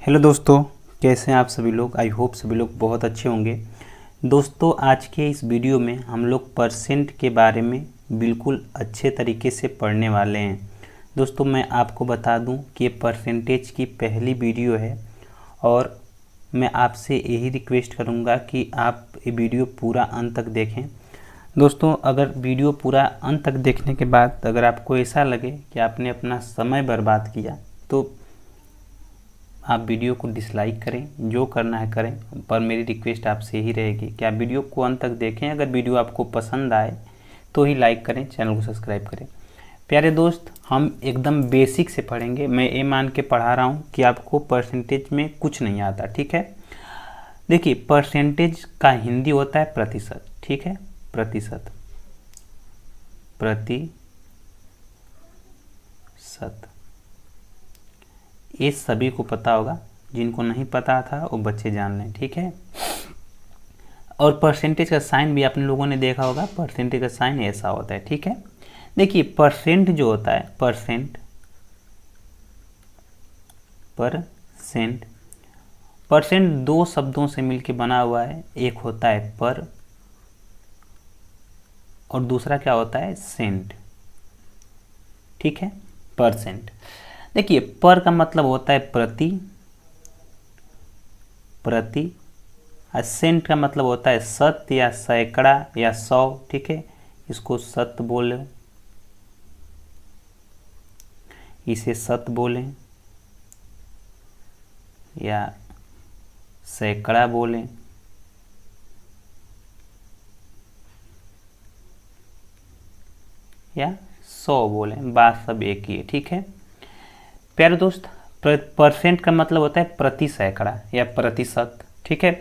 Hello दोस्तों, कैसे हैं आप सभी लोग। आई होप सभी लोग बहुत अच्छे होंगे। दोस्तों, आज के इस वीडियो में हम लोग परसेंट के बारे में बिल्कुल अच्छे तरीके से पढ़ने वाले हैं। दोस्तों, मैं आपको बता दूं कि ये परसेंटेज की पहली वीडियो है और मैं आपसे यही रिक्वेस्ट करूंगा कि आप ये वीडियो पूरा अंत तक देखें। दोस्तों, अगर वीडियो पूरा अंत तक देखने के बाद अगर आपको ऐसा लगे कि आपने अपना समय बर्बाद किया तो आप वीडियो को डिसलाइक करें, जो करना है करें, पर मेरी रिक्वेस्ट आपसे ही रहेगी कि आप वीडियो को अंत तक देखें। अगर वीडियो आपको पसंद आए तो ही लाइक करें, चैनल को सब्सक्राइब करें। प्यारे दोस्त, हम एकदम बेसिक से पढ़ेंगे। मैं ये मान के पढ़ा रहा हूँ कि आपको परसेंटेज में कुछ नहीं आता, ठीक है। देखिए, परसेंटेज का हिंदी होता है प्रतिशत, ठीक है। प्रतिशत, प्रतिशत, ये सभी को पता होगा। जिनको नहीं पता था वो बच्चे जान लें, ठीक है। और परसेंटेज का साइन भी आप लोगों ने देखा होगा। परसेंटेज का साइन ऐसा होता है, ठीक है। देखिए, परसेंट जो होता है, परसेंट परसेंट परसेंट दो शब्दों से मिलकर बना हुआ है। एक होता है पर और दूसरा क्या होता है, सेंट, ठीक है। परसेंट, देखिए, पर का मतलब होता है प्रति, प्रति। सेंट का मतलब होता है शत या सैकड़ा या 100, ठीक है। इसको शत बोलें, इसे शत बोलें या सैकड़ा बोलें या 100 बोलें, बात सब एक ही है, ठीक है। प्यारे दोस्त, परसेंट का मतलब होता है प्रति सैकड़ा या प्रतिशत, ठीक है।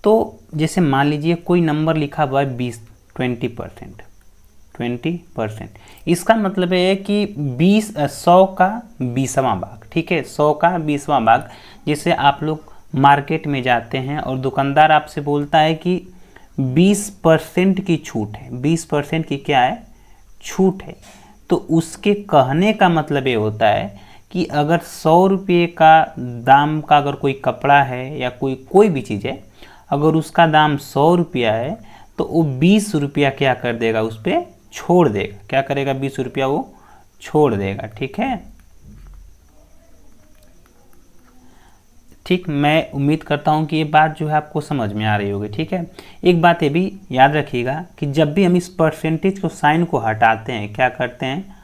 तो जैसे मान लीजिए कोई नंबर लिखा हुआ है 20%, 20%। इसका मतलब है कि 100 का 20वां भाग, ठीक है। 100 का 20वां भाग। जैसे आप लोग मार्केट में जाते हैं और दुकानदार आपसे बोलता है कि 20% की छूट है, 20% की क्या है, छूट है। तो उसके कहने का मतलब ये होता है कि अगर 100 रुपये का दाम का अगर कोई कपड़ा है या कोई भी चीज़ है, अगर उसका दाम 100 रुपया है तो वो 20 रुपया क्या कर देगा, उस पर छोड़ देगा। क्या करेगा, 20 रुपया वो छोड़ देगा, ठीक है। ठीक, मैं उम्मीद करता हूँ कि ये बात जो है आपको समझ में आ रही होगी, ठीक है। एक बात ये भी याद रखिएगा कि जब भी हम इस परसेंटेज को साइन को हटाते हैं, क्या करते हैं,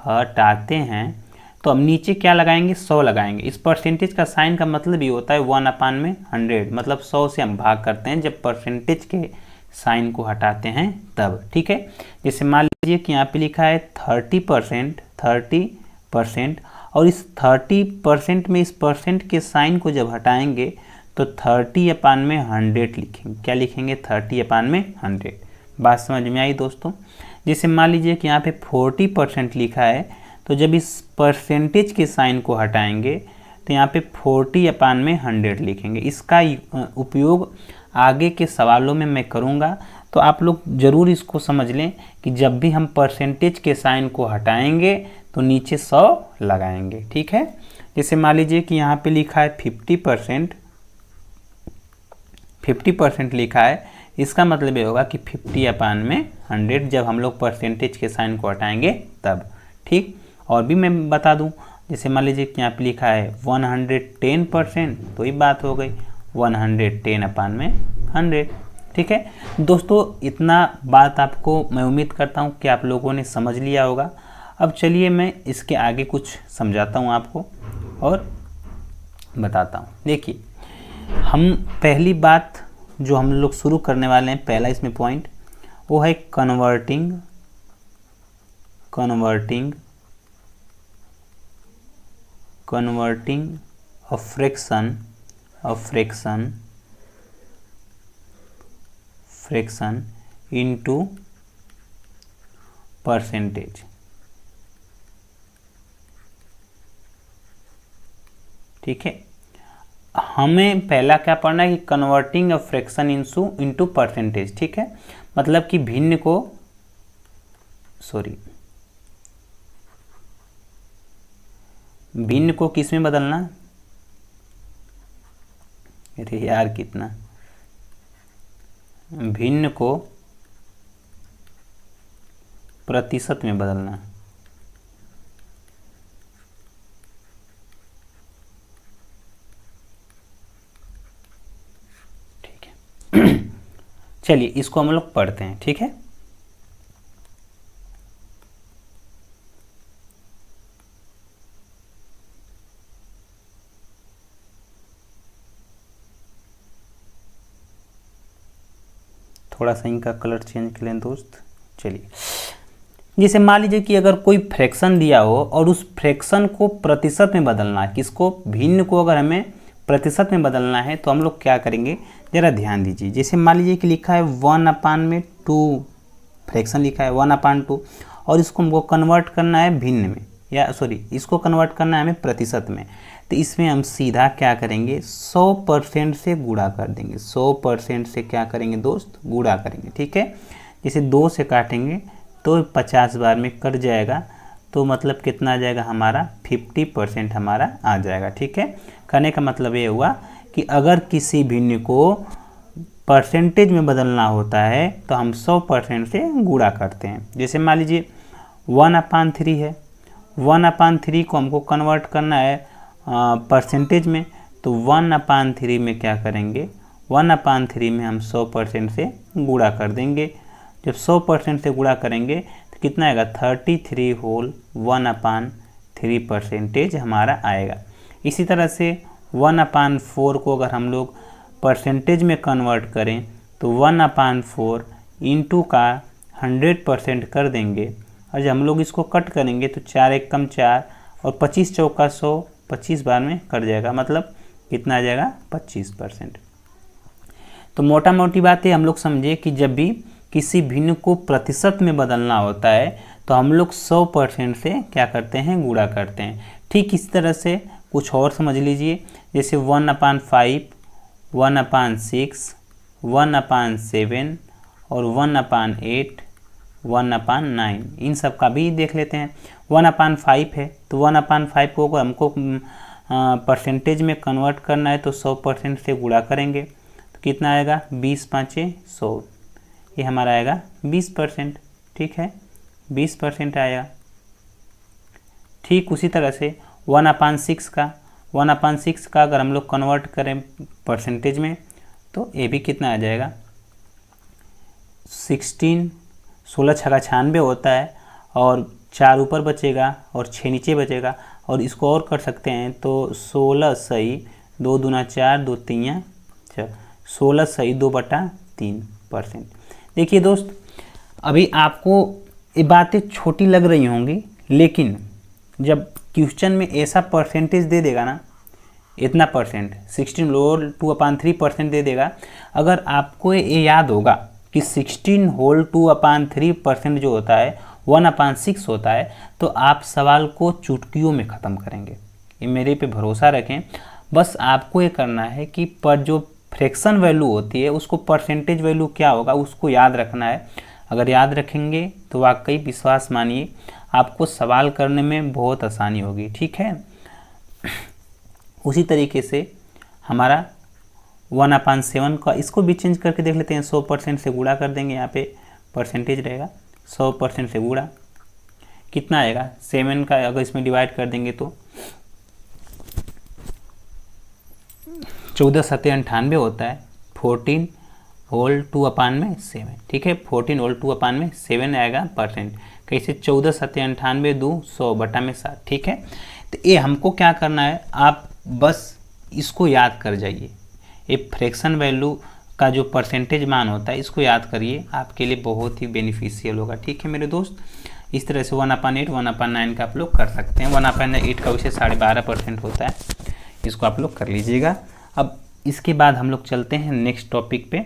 हटाते हैं, तो हम नीचे क्या लगाएंगे, 100 लगाएंगे। इस परसेंटेज का साइन का मतलब ये होता है 1/100, मतलब 100 से हम भाग करते हैं जब परसेंटेज के साइन को हटाते हैं तब, ठीक है। जैसे मान लीजिए कि यहाँ पे लिखा है 30%, 30%, और इस 30% में इस परसेंट के साइन को जब हटाएंगे तो 30/100 लिखेंगे। क्या लिखेंगे, 30/100। बात समझ में आई दोस्तों। जैसे मान लीजिए कि यहाँ पे 40% लिखा है, तो जब इस परसेंटेज के साइन को हटाएंगे तो यहाँ पे 40/100 लिखेंगे। इसका उपयोग आगे के सवालों में मैं करूँगा, तो आप लोग ज़रूर इसको समझ लें कि जब भी हम परसेंटेज के साइन को हटाएंगे तो नीचे 100 लगाएंगे, ठीक है। जैसे मान लीजिए कि यहाँ पे लिखा है 50%, 50% लिखा है। इसका मतलब ये होगा कि 50/100 जब हम लोग परसेंटेज के साइन को हटाएंगे तब, ठीक। और भी मैं बता दूं, जैसे मान लीजिए कि यहाँ पे लिखा है 110%, तो ये बात हो गई 110/100, ठीक है। दोस्तों, इतना बात आपको मैं उम्मीद करता हूँ कि आप लोगों ने समझ लिया होगा। अब चलिए मैं इसके आगे कुछ समझाता हूँ आपको और बताता हूँ। देखिए, हम पहली बात जो हम लोग शुरू करने वाले हैं, पहला इसमें पॉइंट, वो है converting, converting, converting a fraction, a fraction, fraction into percentage, ठीक है। हमें पहला क्या पढ़ना है कि converting a fraction into percentage, ठीक है। मतलब कि भिन्न को, भिन्न को किस में बदलना, अरे यार कितना, भिन्न को प्रतिशत में बदलना। ठीक है चलिए इसको हम लोग पढ़ते हैं, ठीक है। थोड़ा सा इनका कलर चेंज कर लें दोस्त। चलिए, जैसे मान लीजिए कि अगर कोई फ्रैक्शन दिया हो और उस फ्रैक्शन को प्रतिशत में बदलना है, किसको, भिन्न को अगर हमें प्रतिशत में बदलना है तो हम लोग क्या करेंगे, ज़रा ध्यान दीजिए। जैसे मान लीजिए कि लिखा है 1/2, फ्रैक्शन लिखा है 1/2 और इसको हमको कन्वर्ट करना है भिन्न में, या सॉरी इसको कन्वर्ट करना है हमें प्रतिशत में। तो इसमें हम सीधा क्या करेंगे, 100% से गुणा कर देंगे। 100% से क्या करेंगे दोस्त, गुणा करेंगे, ठीक है। जैसे 2 से काटेंगे तो 50 बार में कट जाएगा, तो मतलब कितना आ जाएगा हमारा, 50% हमारा आ जाएगा, ठीक है। कहने का मतलब ये हुआ कि अगर किसी भिन्न को परसेंटेज में बदलना होता है तो हम 100% से गुणा करते हैं। जैसे मान लीजिए 1/3 है, 1/3 को हमको कन्वर्ट करना है परसेंटेज में, तो 1/3 में क्या करेंगे, 1/3 में हम 100% से गुणा कर देंगे। जब 100% से गुणा करेंगे तो कितना आएगा, 33 होल 1/3% हमारा आएगा। इसी तरह से 1/4 को अगर हम लोग परसेंटेज में कन्वर्ट करें तो 1/4 इंटू का 100% कर देंगे, और जब हम लोग इसको कट करेंगे तो 4 एक कम 4 और 25 चौका 100, 25 बार में कट जाएगा, मतलब कितना आ जाएगा, 25%। तो मोटा मोटी बात है हम लोग समझे कि जब भी किसी भिन्न को प्रतिशत में बदलना होता है तो हम लोग 100% से क्या करते हैं, गुणा करते हैं। ठीक इसी तरह से कुछ और समझ लीजिए, जैसे 1/5, 1/6, 1/7 और 1/8, 1/9, इन सब का भी देख लेते हैं। 1/5 है तो 1/5 को हमको परसेंटेज में कन्वर्ट करना है तो 100% से गुणा करेंगे तो कितना आएगा, 20×5 = 100, ये हमारा आएगा 20%, ठीक है, 20% आएगा। ठीक उसी तरह से 1/6 का अगर हम लोग कन्वर्ट करें परसेंटेज में तो ये भी कितना आ जाएगा, 16, 16 छक्का 96 होता है, और 4 ऊपर बचेगा और 6 नीचे बचेगा, और इसको और कर सकते हैं तो 16 सही 2 दूना 4, 2 तीया 4, 16 सही 2/3%। देखिए दोस्त, अभी आपको ये बातें छोटी लग रही होंगी, लेकिन जब क्वेश्चन में ऐसा परसेंटेज दे देगा ना, इतना परसेंट 16 होल 2/3% दे देगा, अगर आपको ये याद होगा कि 16 होल 2/3% जो होता है 1/6 होता है, तो आप सवाल को चुटकियों में ख़त्म करेंगे। ये मेरे पे भरोसा रखें, बस आपको ये करना है कि पर जो फ्रैक्शन वैल्यू होती है उसको परसेंटेज वैल्यू क्या होगा उसको याद रखना है। अगर याद रखेंगे तो वाकई विश्वास मानिए आपको सवाल करने में बहुत आसानी होगी, ठीक है। उसी तरीके से हमारा 1/7 का, इसको भी चेंज करके देख लेते हैं, 100% से गुणा कर देंगे, यहाँ पे परसेंटेज रहेगा, 100% से गुणा कितना आएगा, 7 का अगर इसमें डिवाइड कर देंगे तो 14 7 98 होता है, 14 होल 2/7, ठीक है, 14 होल 2/7 आएगा परसेंट। कैसे, 14 7 98 2 100/7, ठीक है। तो ये हमको क्या करना है, आप बस इसको याद कर जाइए, ये फ्रैक्शन वैल्यू का जो परसेंटेज मान होता है इसको याद करिए, आपके लिए बहुत ही बेनिफिशियल होगा, ठीक है मेरे दोस्त। इस तरह से 1/8 1/9 का आप लोग कर सकते हैं। 1/8 का वैसे 12.5% होता है, इसको आप लोग कर लीजिएगा। अब इसके बाद हम लोग चलते हैं नेक्स्ट टॉपिक पे,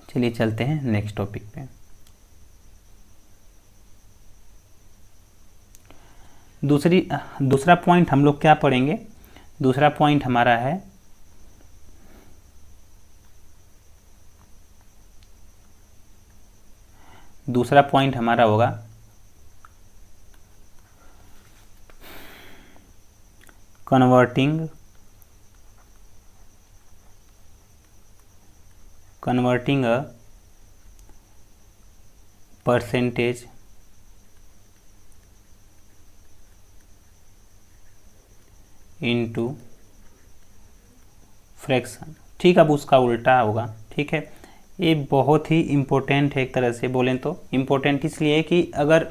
चलिए चलते हैं नेक्स्ट टॉपिक पे। दूसरा पॉइंट हम लोग क्या पढ़ेंगे, दूसरा पॉइंट हमारा है दूसरा पॉइंट हमारा होगा converting converting a percentage into fraction. ठीक, अब उसका उल्टा होगा। ठीक है, ये बहुत ही इम्पोर्टेंट है, एक तरह से बोलें तो इम्पोर्टेंट इसलिए कि अगर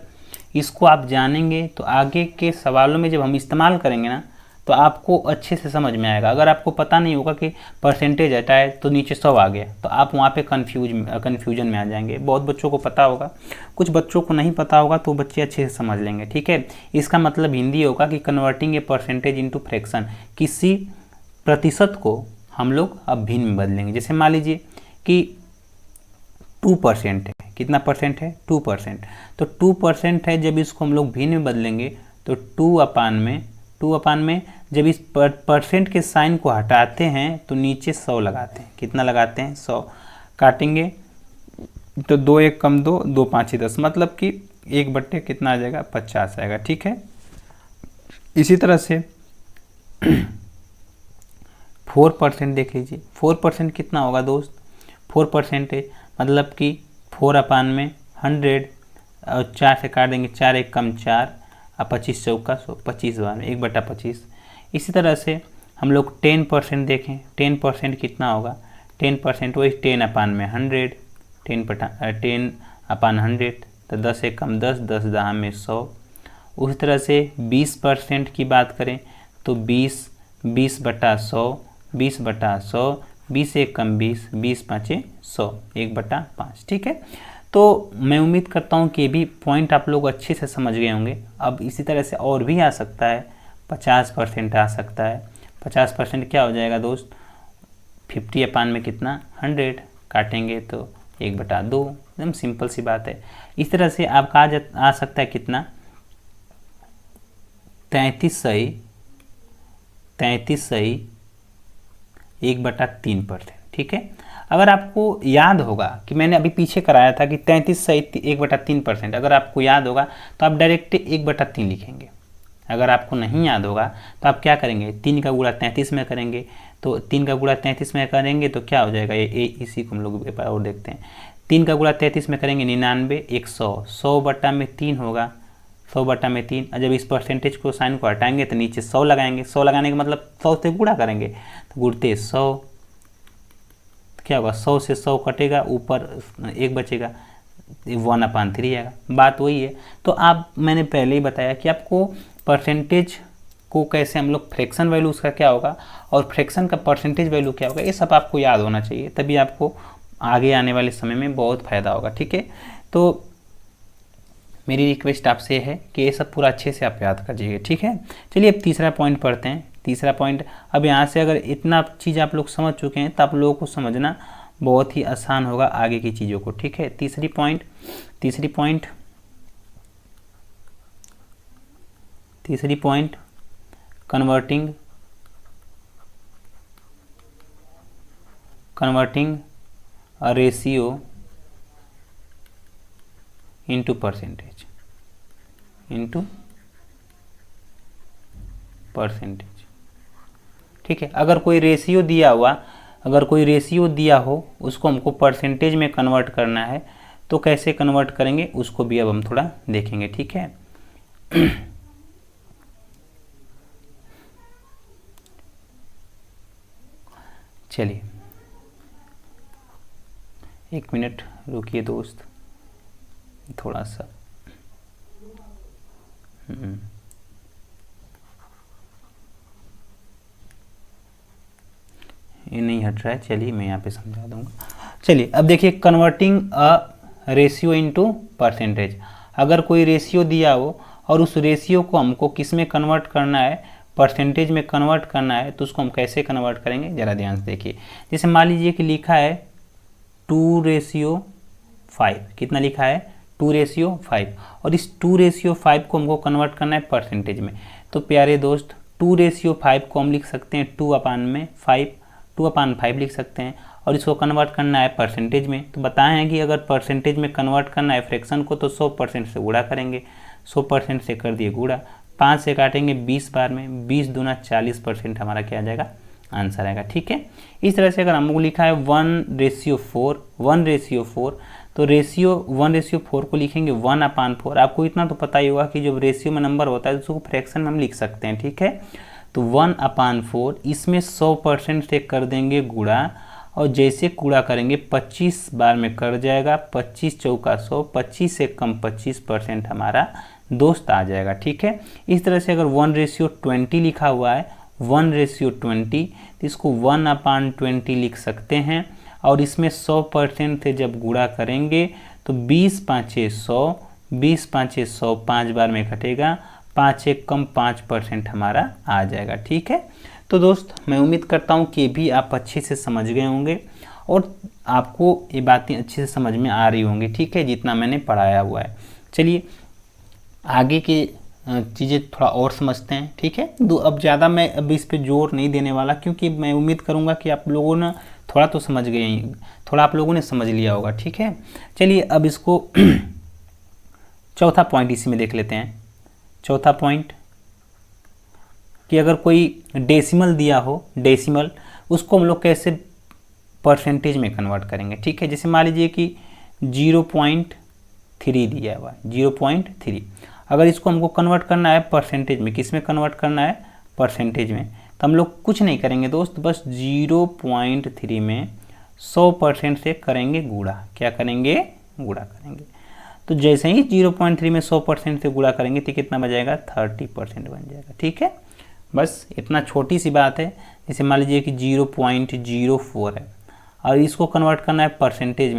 इसको आप जानेंगे तो आगे के सवालों में जब हम इस्तेमाल करेंगे ना तो आपको अच्छे से समझ में आएगा। अगर आपको पता नहीं होगा कि परसेंटेज हटाए तो नीचे 100 आ गया तो आप वहाँ पे कन्फ्यूजन में आ जाएंगे। बहुत बच्चों को पता होगा, कुछ बच्चों को नहीं पता होगा, तो बच्चे अच्छे से समझ लेंगे। ठीक है, इसका मतलब हिंदी होगा कि converting a percentage into fraction, किसी प्रतिशत को हम लोग अब भिन्न में बदलेंगे। जैसे मान लीजिए कि 2% है, कितना परसेंट है 2%, तो 2% है, जब इसको हम लोग भिन्न में बदलेंगे तो 2 अपान में जब इस परसेंट के साइन को हटाते हैं तो नीचे 100 लगाते हैं। कितना लगाते हैं 100, काटेंगे तो 2 1 कम 2, 2 5 10, मतलब कि 1 बट्टे कितना आ जाएगा 50 आएगा। ठीक है, इसी तरह से 4% देख लीजिए, 4% कितना होगा दोस्त, 4% मतलब कि 4 अपान में 100 और 4 से काट देंगे, 4 1 कम 4 और 25 चौका 100, 25 बार में 1/25। इसी तरह से हम लोग 10% देखें, 10% कितना होगा, 10% वही 10 अपान में 100, 10 अपान 100 तो 10 1 कम 10, 10 दहा में 100। उसी तरह से 20% की बात करें तो 20/100, 20/100, 20 1 कम 20, 20 5 100, 1/5। ठीक है, तो मैं उम्मीद करता हूँ कि ये भी पॉइंट आप लोग अच्छे से समझ गए होंगे। अब इसी तरह से और भी आ सकता है, 50% आ सकता है। 50% क्या हो जाएगा दोस्त, 50 अपान में कितना 100, काटेंगे तो 1/2, एकदम सिंपल सी बात है। इस तरह से आपका आ सकता है कितना 33 सही 1/3%। ठीक है, अगर आपको याद होगा कि मैंने अभी पीछे कराया था कि 33 सही 1/3%, अगर आपको याद होगा तो आप डायरेक्ट 1/3 लिखेंगे। अगर आपको नहीं याद होगा तो आप क्या करेंगे, 3 का गुणा 33 में करेंगे, तो 3 का गुणा 33 में करेंगे तो क्या हो जाएगा, ये इसी को हम लोग और देखते हैं। 3 का गुणा 33 में करेंगे 99, 100, 100/3 होगा, 100/3। और जब इस परसेंटेज को साइन को हटाएंगे तो नीचे 100 लगाएंगे, 100 लगाने का मतलब 100 से गुणा करेंगे, तो गुणते 100 क्या होगा, 100 से 100 कटेगा, ऊपर 1 बचेगा, 1/3 आएगा। बात वही है। तो आप, मैंने पहले ही बताया कि आपको परसेंटेज को कैसे हम लोग, फ्रैक्शन वैल्यू उसका क्या होगा और फ्रैक्शन का परसेंटेज वैल्यू क्या होगा, ये सब आपको याद होना चाहिए, तभी आपको आगे आने वाले समय में बहुत फ़ायदा होगा। ठीक है, तो मेरी रिक्वेस्ट आपसे है कि ये सब पूरा अच्छे से आप याद करिए। ठीक है, चलिए अब तीसरा पॉइंट पढ़ते हैं। तीसरा पॉइंट, अब यहाँ से अगर इतना चीज़ आप लोग समझ चुके हैं तो आप लोगों को समझना बहुत ही आसान होगा आगे की चीज़ों को। ठीक है, तीसरी point converting a ratio into percentage, ठीक है, अगर कोई रेशियो दिया हो उसको हमको परसेंटेज में कन्वर्ट करना है, तो कैसे कन्वर्ट करेंगे उसको भी अब हम थोड़ा देखेंगे। ठीक है, चलिए 1 मिनट रुकिए दोस्त, थोड़ा सा ये नहीं हट रहा है, चलिए मैं यहाँ पे समझा दूंगा। चलिए अब देखिए, converting a ratio into percentage. अगर कोई रेशियो दिया हो और उस रेशियो को हमको किस में कन्वर्ट करना है, परसेंटेज में कन्वर्ट करना है, तो उसको हम कैसे कन्वर्ट करेंगे ज़रा ध्यान से देखिए। जैसे मान लीजिए कि लिखा है 2:5, कितना लिखा है 2:5, और इस 2:5 को हमको कन्वर्ट करना है परसेंटेज में। तो प्यारे दोस्त 2:5 को हम लिख सकते हैं 2/5 लिख सकते हैं, और इसको कन्वर्ट करना है परसेंटेज में। तो बताए हैं कि अगर परसेंटेज में कन्वर्ट करना है फ्रैक्शन को तो 100% से गुणा करेंगे, 100% से कर दिए गुणा, 5 से काटेंगे 20 बार में, 20 दूना 40% हमारा क्या आ जाएगा आंसर आएगा। ठीक है, इस तरह से अगर हमको लिखा है 1:4, 1:4, तो रेशियो 1:4 को लिखेंगे 1/4। आपको इतना तो पता ही होगा कि जब रेशियो में नंबर होता है तो उसको फ्रैक्शन में हम लिख सकते हैं। ठीक है, तो 1/4 इसमें 100% से कर देंगे गुणा, और जैसे गुणा करेंगे 25 बार में कर जाएगा, 25 चौका 100, 25 से कम 25% हमारा दोस्त आ जाएगा। ठीक है, इस तरह से अगर 1:20 लिखा हुआ है 1:20, तो इसको 1/20 लिख सकते हैं, और इसमें 100% से जब गुणा करेंगे तो 20×5 100, 20×5 100, 5 बार में घटेगा, 5 एक कम 5% हमारा आ जाएगा। ठीक है, तो दोस्त मैं उम्मीद करता हूँ कि भी आप अच्छे से समझ गए होंगे और आपको ये बातें अच्छे से समझ में आ रही होंगी। ठीक है, जितना मैंने पढ़ाया हुआ है। चलिए आगे की चीज़ें थोड़ा और समझते हैं। ठीक है, अब ज़्यादा मैं अब इस पे जोर नहीं देने वाला, क्योंकि मैं उम्मीद करूँगा कि आप लोगों ने थोड़ा तो समझ गए, थोड़ा आप लोगों ने समझ लिया होगा। ठीक है, चलिए अब इसको चौथा पॉइंट इसी में देख लेते हैं। चौथा पॉइंट कि अगर कोई डेसिमल दिया हो, डेसिमल, उसको हम लोग कैसे परसेंटेज में कन्वर्ट करेंगे। ठीक है, जैसे मान लीजिए कि 0.3 दिया हुआ है, 0.3, अगर इसको हमको कन्वर्ट करना है परसेंटेज में, किस में कन्वर्ट करना है, परसेंटेज में, तो हम लोग कुछ नहीं करेंगे दोस्त, बस 0.3 में 100% से करेंगे गुणा। क्या करेंगे, गुणा करेंगे। तो जैसे ही 0.3 में 100% से गुणा करेंगे तो कितना बन जाएगा, 30% बन जाएगा। ठीक है, बस इतना छोटी सी बात है। जैसे मान लीजिए कि 0.04 है और इसको कन्वर्ट करना है परसेंटेज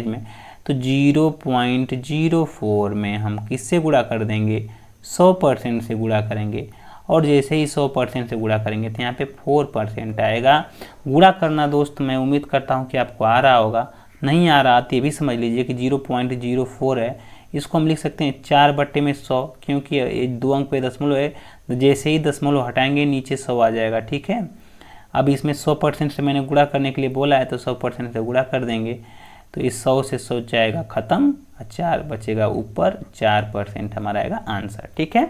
में, तो 0.04 में हम किससे गुणा कर देंगे, 100% से गुणा करेंगे, और जैसे ही 100% से गुणा करेंगे तो यहाँ पे 4% आएगा। गुणा करना दोस्त मैं उम्मीद करता हूँ कि आपको आ रहा होगा, नहीं आ रहा तो ये भी समझ लीजिए कि 0.04 है, इसको हम लिख सकते हैं 4/100, क्योंकि ये 2 अंक पे दशमलव है, तो जैसे ही दशमलव हटाएंगे नीचे 100 आ जाएगा। ठीक है, अब इसमें 100% से मैंने गुणा करने के लिए बोला है, तो 100% से गुणा कर देंगे, तो इस 100 से 100 जाएगा खत्म, 4 बचेगा ऊपर, 4% हमारा आएगा आंसर। ठीक है,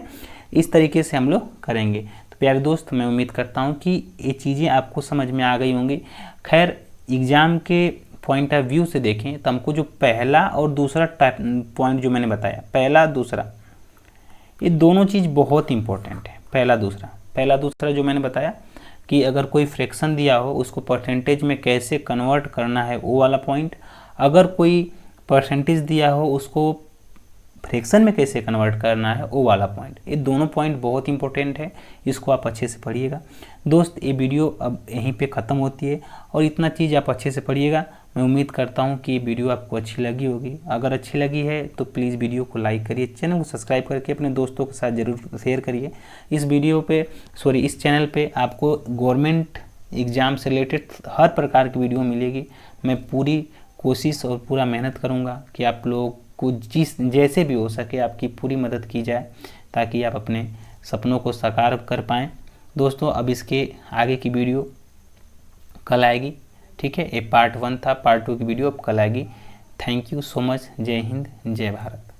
इस तरीके से हम लोग करेंगे। तो प्यारे दोस्त मैं उम्मीद करता हूँ कि ये चीज़ें आपको समझ में आ गई होंगी। खैर एग्ज़ाम के पॉइंट ऑफ व्यू से देखें तो हमको जो पहला और दूसरा पॉइंट जो मैंने बताया, पहला दूसरा, ये दोनों चीज़ बहुत इंपॉर्टेंट है। पहला दूसरा जो मैंने बताया कि अगर कोई फ्रैक्शन दिया हो उसको परसेंटेज में कैसे कन्वर्ट करना है, वो वाला पॉइंट, अगर कोई परसेंटेज दिया हो उसको फ्रैक्शन में कैसे कन्वर्ट करना है, वो वाला पॉइंट, ये दोनों पॉइंट बहुत इंपॉर्टेंट है, इसको आप अच्छे से पढ़िएगा। दोस्त ये वीडियो अब यहीं पे ख़त्म होती है, और इतना चीज़ आप अच्छे से पढ़िएगा। मैं उम्मीद करता हूँ कि ये वीडियो आपको अच्छी लगी होगी। अगर अच्छी लगी है तो प्लीज़ वीडियो को लाइक करिए, चैनल को सब्सक्राइब करके अपने दोस्तों के साथ ज़रूर शेयर करिए। इस चैनल पे आपको गवर्नमेंट एग्ज़ाम से रिलेटेड हर प्रकार की वीडियो मिलेगी। मैं पूरी कोशिश और पूरा मेहनत करूँगा कि आप लोग को जैसे भी हो सके आपकी पूरी मदद की जाए, ताकि आप अपने सपनों को साकार कर पाएँ। दोस्तों अब इसके आगे की वीडियो कल आएगी। ठीक है, ये पार्ट 1 था, पार्ट 2 की वीडियो अब कल आएगी। Thank you so much. जय हिंद, जय भारत।